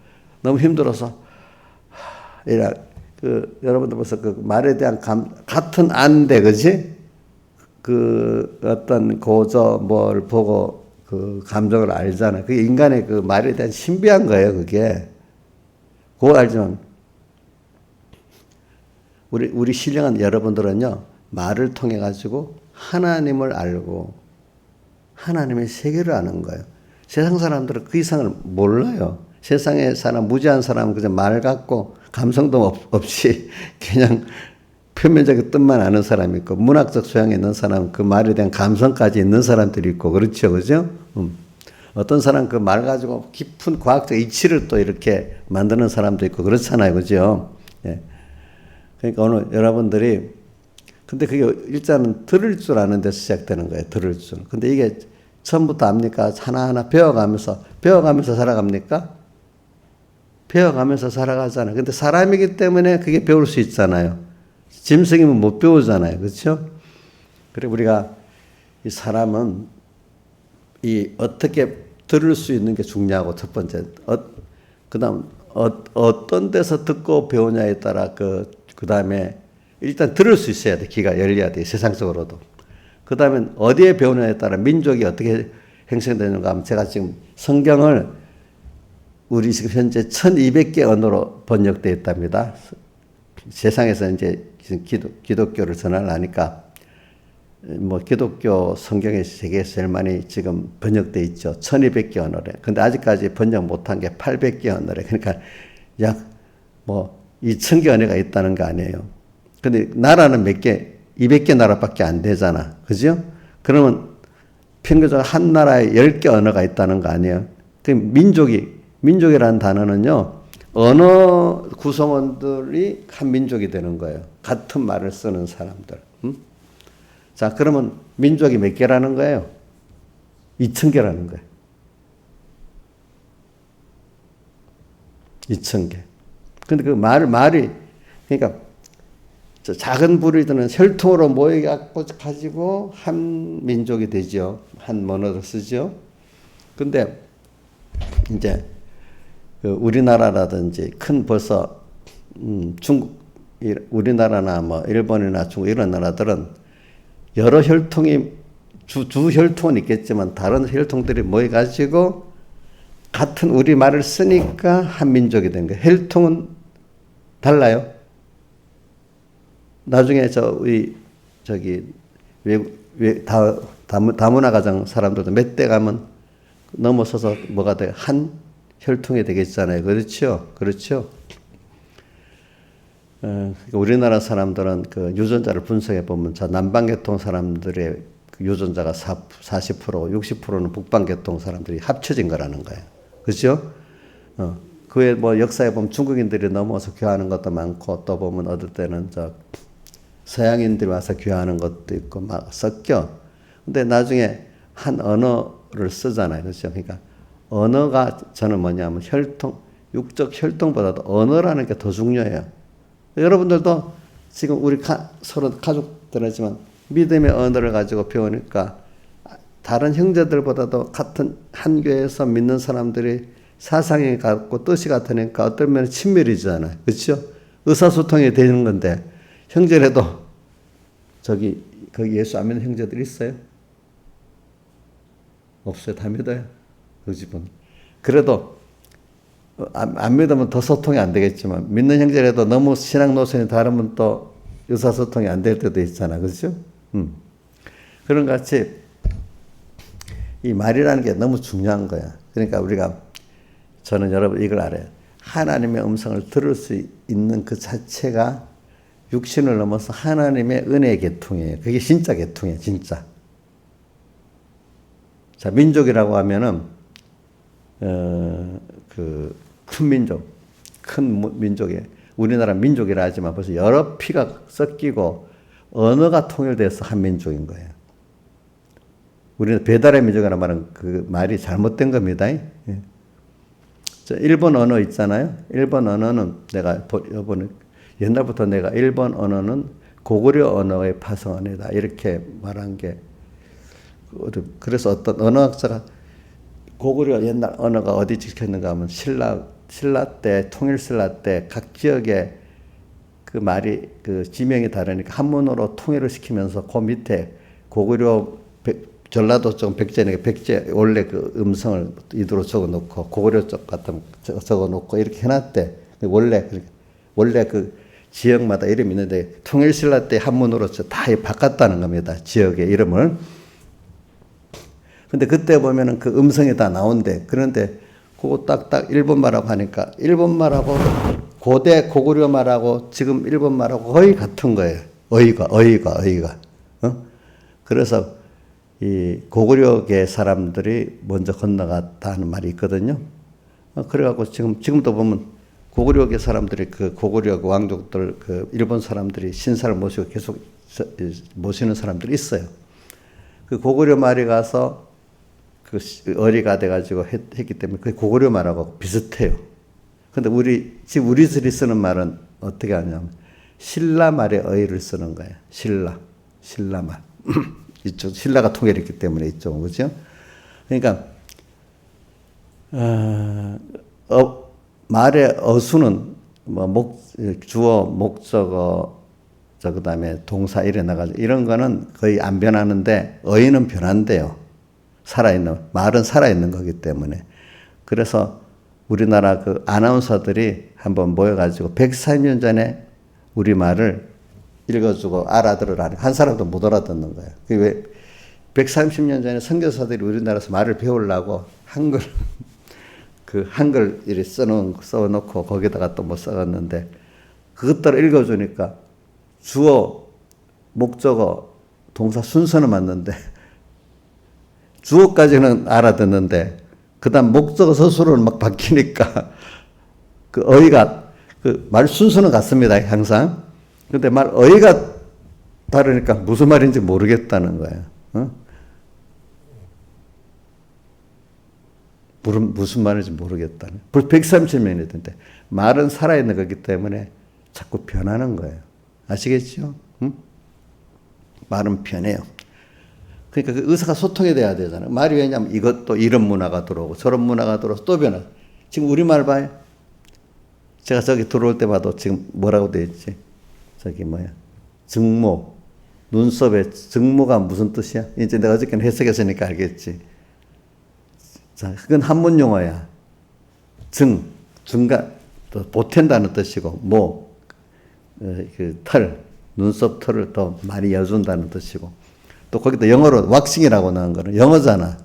너무 힘들어서 이래 여러분들 벌써 그 말에 대한 같은 안데 그지? 그 어떤 고저 뭘 보고 그 감정을 알잖아요. 그게 인간의 그 말에 대한 신비한 거예요. 그게 그거 알지만 우리 신령한 여러분들은요 말을 통해 가지고 하나님을 알고 하나님의 세계를 아는 거예요. 세상 사람들은 그 이상을 몰라요. 세상에 사는 무지한 사람은 그냥 말 같고 감성도 없이 그냥 표면적인 뜻만 아는 사람이 있고 문학적 소양이 있는 사람은 그 말에 대한 감성까지 있는 사람들이 있고 그렇죠. 그죠? 어떤 사람 그 말 가지고 깊은 과학적 이치를 또 이렇게 만드는 사람도 있고 그렇잖아요. 그죠? 예. 그러니까 오늘 여러분들이 근데 그게 일단은 들을 줄 아는 데서 시작되는 거예요. 들을 줄. 근데 이게 처음부터 압니까? 하나하나 배워가면서 살아갑니까? 배워가면서 살아가잖아요. 근데 사람이기 때문에 그게 배울 수 있잖아요. 짐승이면 못 배우잖아요. 그렇죠? 그리고 우리가 이 사람은 이 어떻게 들을 수 있는 게 중요하고 첫 번째. 그다음 어떤 데서 듣고 배우냐에 따라 그 다음에 일단 들을 수 있어야 돼. 귀가 열려야 돼. 세상적으로도. 그 다음에 어디에 배우냐에 따라 민족이 어떻게 형성되는가 하면 제가 지금 성경을 우리 지금 현재 1200개 언어로 번역되어 있답니다. 세상에서 이제 기독교를 전환을 하니까 뭐 기독교 성경의 세계에서 제일 많이 지금 번역되어 있죠. 1200개 언어래. 근데 아직까지 번역 못한 게 800개 언어래. 그러니까 약 뭐 2000개 언어가 있다는 거 아니에요. 근데 나라는 몇 개, 200개 나라밖에 안 되잖아. 그죠? 그러면 평균적으로 한 나라에 10개 언어가 있다는 거 아니에요. 그 민족이라는 단어는요, 언어 구성원들이 한 민족이 되는 거예요. 같은 말을 쓰는 사람들. 자, 그러면 민족이 몇 개라는 거예요? 2000개라는 거예요. 2000개. 근데 그 말이, 그러니까 작은 부류들은 혈통으로 모여가지고 한 민족이 되죠. 한 언어를 쓰죠. 근데 이제 우리나라라든지 큰 벌써 중국, 우리나라나 뭐 일본이나 중국 이런 나라들은 여러 혈통이 주 혈통은 있겠지만 다른 혈통들이 모여가지고 같은 우리 말을 쓰니까 한 민족이 된 거예요. 혈통은 달라요. 나중에 다문화 가정 사람들도 몇 대 가면 넘어서서 뭐가 돼? 한 혈통이 되겠잖아요. 그렇죠? 그렇죠? 우리나라 사람들은 그 유전자를 분석해 보면 남방계통 사람들의 그 유전자가 40%, 60%는 북방계통 사람들이 합쳐진 거라는 거예요. 그렇죠? 그 외에 뭐 역사에 보면 중국인들이 넘어서 귀화하는 것도 많고 또 보면 어떨 때는 서양인들이 와서 귀화하는 것도 있고 막 섞여. 근데 나중에 한 언어를 쓰잖아요. 그렇죠? 그러니까 언어가 저는 뭐냐면 육적 혈통보다도 언어라는 게 더 중요해요. 여러분들도 지금 우리 서로 가족들이지만 믿음의 언어를 가지고 배우니까 다른 형제들보다도 같은 한 교회에서 믿는 사람들이 사상이 같고 뜻이 같으니까 어떤 면에 친밀해지잖아요. 그렇죠? 의사소통이 되는 건데 형제라도 거기 예수 안 믿는 형제들 있어요? 없어요. 다 믿어요. 그 집은. 그래도 안 믿으면 더 소통이 안 되겠지만 믿는 형제라도 너무 신앙 노선이 다르면 또 의사소통이 안 될 때도 있잖아. 그렇죠? 그런 같이 이 말이라는 게 너무 중요한 거야. 그러니까 저는 여러분 이걸 알아요. 하나님의 음성을 들을 수 있는 그 자체가 육신을 넘어서 하나님의 은혜의 계통이에요. 그게 진짜 계통이에요. 진짜. 자, 민족이라고 하면은 큰 민족, 큰 민족에 우리나라 민족이라 하지만 벌써 여러 피가 섞이고 언어가 통일돼서 한 민족인 거예요. 우리는 배달의 민족이라는 말은 그 말이 잘못된 겁니다. 예. 일본 언어 있잖아요. 일본 언어는 내가 이번에 옛날부터 내가 일본 언어는 고구려 언어의 파생어다 이렇게 말한 게 그래서 어떤 언어학자가 고구려 옛날 언어가 어디 지켰는가 하면 신라 때 통일신라 때 각 지역에 그 말이 그 지명이 다르니까 한문으로 통일을 시키면서 그 밑에 고구려 전라도 쪽 백제니까 백제 원래 그 음성을 이도로 적어놓고 고구려 쪽 같은 적어놓고 이렇게 해놨대. 원래 그 지역마다 이름이 있는데 통일신라 때 한문으로 다 바꿨다는 겁니다. 지역의 이름을. 근데 그때 보면은 그 음성이 다 나온대. 그런데 그거 딱딱 일본말하고 하니까 일본말하고 고대 고구려 말하고 지금 일본말하고 거의 같은 거예요. 어이가. 그래서 이 고구려계 사람들이 먼저 건너갔다는 말이 있거든요. 그래갖고 지금도 보면 고구려계 사람들이 그 고구려 그 왕족들 그 일본 사람들이 신사를 모시고 계속 모시는 사람들이 있어요. 그 고구려 말이 가서 그 어리가 돼가지고 했기 때문에 그 고구려 말하고 비슷해요. 근데 지금 우리들이 쓰는 말은 어떻게 하냐면 신라 말의 어이를 쓰는 거예요. 신라 말. 이쪽 신라가 통일했기 때문에 이쪽은 그죠? 그러니까 말의 어수는 뭐 주어, 목적어, 그다음에 동사 이래 나가지고 이런 거는 거의 안 변하는데 어휘는 변한대요. 말은 살아있는 거기 때문에. 그래서 우리나라 그 아나운서들이 한번 모여가지고 140년 전에 우리 말을 읽어주고 알아들으라니 한 사람도 못 알아듣는 거예요. 왜 130년 전에 선교사들이 우리나라에서 말을 배우려고 한글 이렇게 써놓고 거기다가 또 뭐 써놨는데 그것들을 읽어주니까 주어, 목적어, 동사 순서는 맞는데 주어까지는 알아듣는데 그다음 목적어 서술은 막 바뀌니까 그 어휘가 그 말 순서는 같습니다 항상. 근데 말 어휘가 다르니까 무슨 말인지 모르겠다는 거예요. 무슨 말인지 모르겠다는. 130년이 됐는데 말은 살아있는 거기 때문에 자꾸 변하는 거예요. 아시겠죠? 응? 말은 변해요. 그러니까 그 의사가 소통이 돼야 되잖아요. 말이 왜냐면 이것도 이런 문화가 들어오고 저런 문화가 들어와서 또 변화. 지금 우리말 봐요. 제가 저기 들어올 때 봐도 지금 뭐라고 돼 있지? 증모. 눈썹에 증모가 무슨 뜻이야? 이제 내가 어저께는 해석했으니까 알겠지. 자, 그건 한문 용어야. 증가, 보탠다는 뜻이고, 눈썹 털을 더 많이 여준다는 뜻이고, 또 거기다 영어로 왁싱이라고 나온 거는 영어잖아.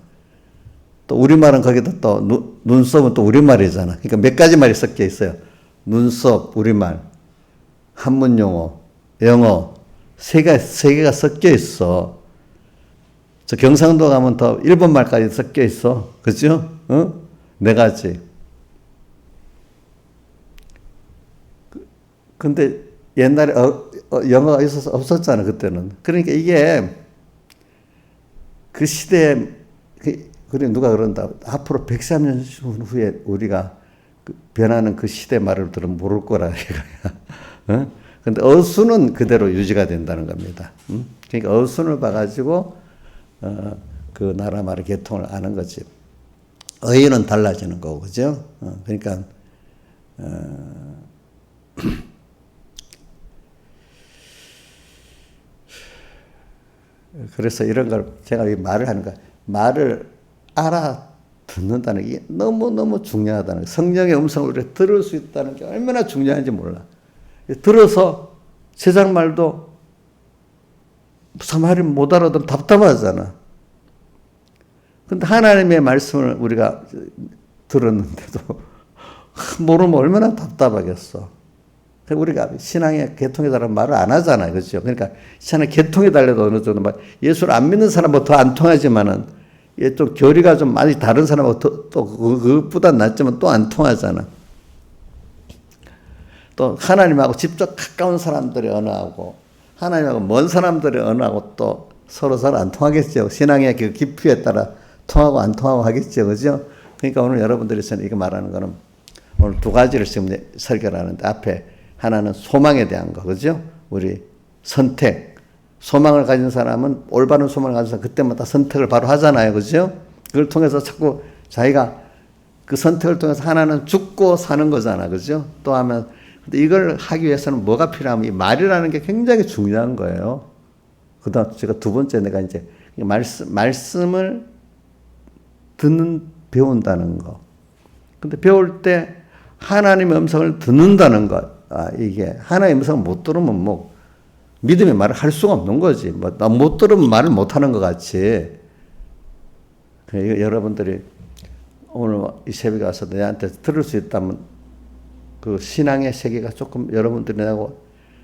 또 우리말은 거기다 또 눈썹은 또 우리말이잖아. 그러니까 몇 가지 말이 섞여 있어요. 눈썹, 우리말, 한문 용어, 영어, 세 개가 섞여 있어. 저 경상도 가면 더 일본말까지 섞여 있어. 그죠? 네 가지. 근데 옛날에 영어가 있어서 없었잖아, 그때는. 그러니까 이게 그 시대에, 그래, 누가 그런다. 앞으로 130년 후에 우리가 변하는 그 시대 말을 들으면 모를 거라, 이거야. 근데 어수는 그대로 유지가 된다는 겁니다. 그러니까 어순을 봐가지고, 그 나라 말의 계통을 아는 거지. 어휘는 달라지는 거고, 그죠? 그러니까, 그래서 이런 걸 제가 말을 하는 거야. 말을 알아듣는다는 게 너무너무 중요하다는 거야. 성령의 음성을 우리가 들을 수 있다는 게 얼마나 중요한지 몰라. 들어서 세상 말도 무슨 말이 못 알아들으면 답답하잖아. 근데 하나님의 말씀을 우리가 들었는데도 모르면 얼마나 답답하겠어. 우리가 신앙의 계통에 달라 말을 안 하잖아요. 그렇죠? 그러니까 신앙의 계통에 달려도 어느 정도 예수를 안 믿는 사람은 더 안 통하지만은 이게 좀 교리가 좀 많이 다른 사람하고 또 그것보다 낫지만 또 안 통하잖아. 또 하나님하고 직접 가까운 사람들의 언어하고 하나님하고 먼 사람들의 언어하고 또 서로 잘 안 통하겠죠. 신앙의 그 깊이에 따라 통하고 안 통하고 하겠죠. 그죠? 그러니까 오늘 여러분들이 이거 말하는 거는 오늘 두 가지를 지금 설교를 하는데 앞에 하나는 소망에 대한 거. 그죠? 우리 선택. 소망을 가진 사람은 올바른 소망을 가진 사람 그때마다 선택을 바로 하잖아요. 그죠? 그걸 통해서 자꾸 자기가 그 선택을 통해서 하나는 죽고 사는 거잖아. 그죠? 또 하면 근데 이걸 하기 위해서는 뭐가 필요하면 이 말이라는 게 굉장히 중요한 거예요. 그다음 제가 두 번째 내가 이제 말씀을 배운다는 거. 근데 배울 때 하나님의 음성을 듣는다는 것. 이게 하나님의 음성을 못 들으면 뭐 믿음의 말을 할 수가 없는 거지. 뭐 나 못 들으면 말을 못 하는 것 같이. 여러분들이 오늘 이 새벽에 와서 내한테 들을 수 있다면 그 신앙의 세계가 조금 여러분들이라고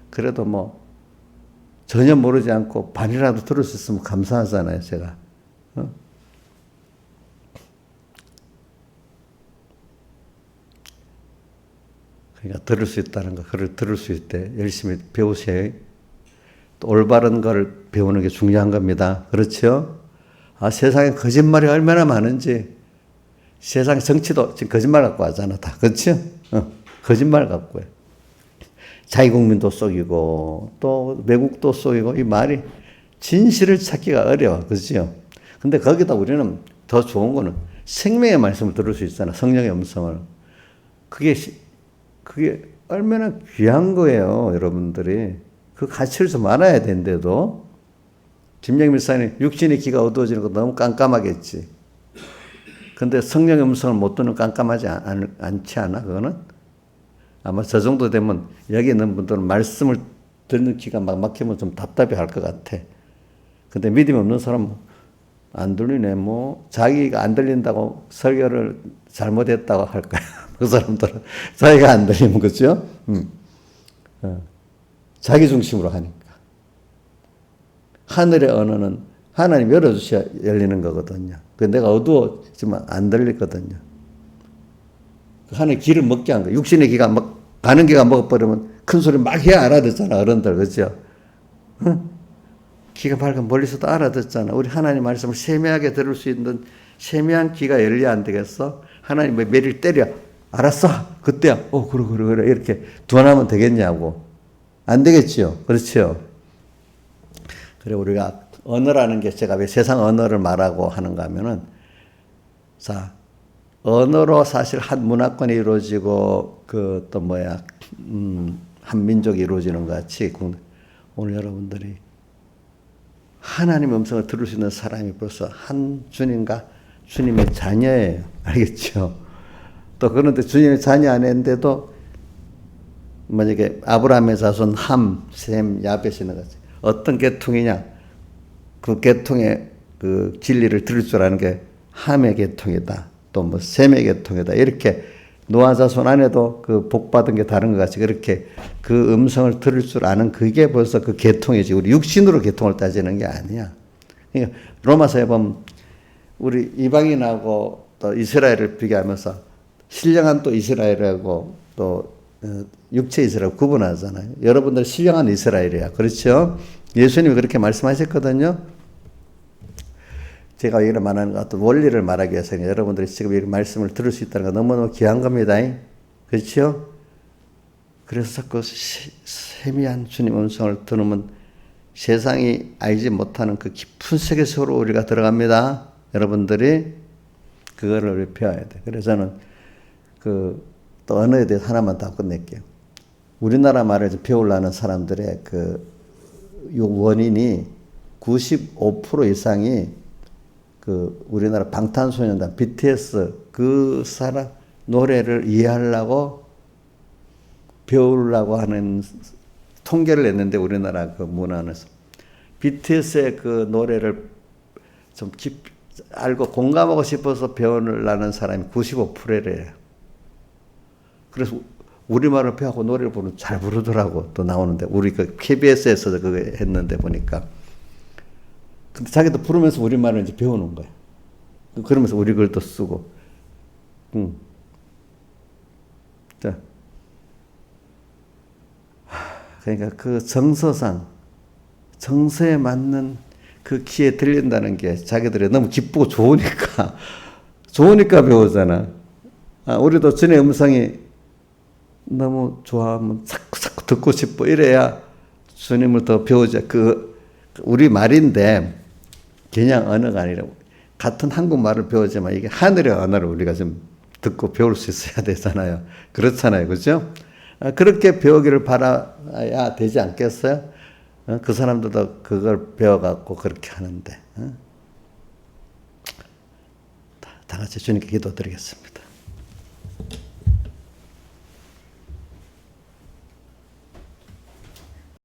그래도 뭐 전혀 모르지 않고 반이라도 들을 수 있으면 감사하잖아요, 제가. 그러니까 들을 수 있다는 거, 그걸 들을 수 있을 때 열심히 배우세요. 또 올바른 걸 배우는 게 중요한 겁니다. 그렇죠? 세상에 거짓말이 얼마나 많은지. 세상 정치도 지금 거짓말 갖고 하잖아, 다. 그렇죠? 거짓말 갖고 해. 자기 국민도 속이고 또 외국도 속이고 이 말이 진실을 찾기가 어려워. 그렇죠? 근데 거기다 우리는 더 좋은 거는 생명의 말씀을 들을 수 있잖아. 성령의 음성을. 그게 얼마나 귀한 거예요, 여러분들이. 그 가치를 좀 알아야 되는데도. 김영민 목사님, 육신의 귀가 어두워지는 거 너무 깜깜하겠지. 근데 성령의 음성을 못 듣는 깜깜하지 않지 않아, 그거는? 아마 저 정도 되면 여기 있는 분들은 말씀을 듣는 귀가 막 막히면 좀 답답해 할 것 같아. 근데 믿음이 없는 사람은 안 들리네. 뭐, 자기가 안 들린다고 설교를 잘못했다고 할 거야. 그 사람들은. 자기가 안 들리면, 그죠? 자기 중심으로 하니까. 하늘의 언어는 하나님 열어주셔야 열리는 거거든요. 그 내가 어두워지면 안 들리거든요. 하나님 귀를 먹게 한 거예요. 육신의 귀가 막, 가는 귀가 먹어버리면 큰 소리 막 해야 알아듣잖아, 어른들. 그죠? 귀가 밝으면 멀리서도 알아듣잖아. 우리 하나님 말씀을 세미하게 들을 수 있는 세미한 귀가 열려야 안 되겠어? 하나님 뭐 매를 때려. 알았어. 그때야. 그래. 이렇게 두어나면 되겠냐고. 안 되겠지요. 그렇죠. 그래, 우리가 언어라는 게 제가 왜 세상 언어를 말하고 하는가 하면은, 자, 언어로 사실 한 문화권이 이루어지고, 한 민족이 이루어지는 것 같이, 오늘 여러분들이 하나님의 음성을 들을 수 있는 사람이 벌써 한 주님과 주님의 자녀예요. 알겠죠? 또 그런데 주님의 자녀 아닌데도 만약에 아브라함의 자손 함, 셈, 야벳이는 거지. 어떤 계통이냐? 그 계통의 그 진리를 들을 줄 아는 게 함의 계통이다. 또 뭐 셈의 계통이다. 이렇게 노아 자손 안에도 그 복 받은 게 다른 것 같이 그렇게 그 음성을 들을 줄 아는 그게 벌써 그 계통이지. 우리 육신으로 계통을 따지는 게 아니야. 그러니까 로마서에 보면 우리 이방인하고 또 이스라엘을 비교하면서 신령한 또 이스라엘하고 또 육체 이스라엘 구분하잖아요. 여러분들 신령한 이스라엘이야. 그렇죠? 예수님이 그렇게 말씀하셨거든요. 제가 이걸 말하는 어떤 원리를 말하기 위해서는 여러분들이 지금 이 말씀을 들을 수 있다는 건 너무너무 귀한 겁니다. 그렇죠? 그래서 자꾸 세미한 주님 음성을 들으면 세상이 알지 못하는 그 깊은 세계 속으로 우리가 들어갑니다. 여러분들이 그거를 우리 배워야 돼. 그래서 저는 또 언어에 대해서 하나만 더 끝낼게요. 우리나라 말을 배우려는 사람들의 요 원인이 95% 이상이 우리나라 방탄소년단 BTS 그 사람 노래를 이해하려고 배우려고 하는 통계를 냈는데 우리나라 그 문화에서 BTS의 그 노래를 좀 알고 공감하고 싶어서 배우려는 사람이 95%래요. 그래서 우리말을 배우고 노래를 부르면 잘 부르더라고. 또 나오는데 우리 KBS에서 그거 했는데 보니까 근데 자기도 부르면서 우리말을 이제 배우는 거야. 그러면서 우리 글도 쓰고. 자, 그러니까 그 정서상, 정서에 맞는 그 키에 들린다는 게 자기들이 너무 기쁘고 좋으니까 배우잖아. 우리도 전의 음성이 너무 좋아하면 자꾸 듣고 싶어. 이래야 주님을 더 배우자. 우리 말인데, 그냥 언어가 아니라, 같은 한국말을 배우지만 이게 하늘의 언어를 우리가 좀 듣고 배울 수 있어야 되잖아요. 그렇잖아요. 그죠? 그렇게 배우기를 바라야 되지 않겠어요? 그 사람들도 그걸 배워갖고 그렇게 하는데. 다 같이 주님께 기도드리겠습니다.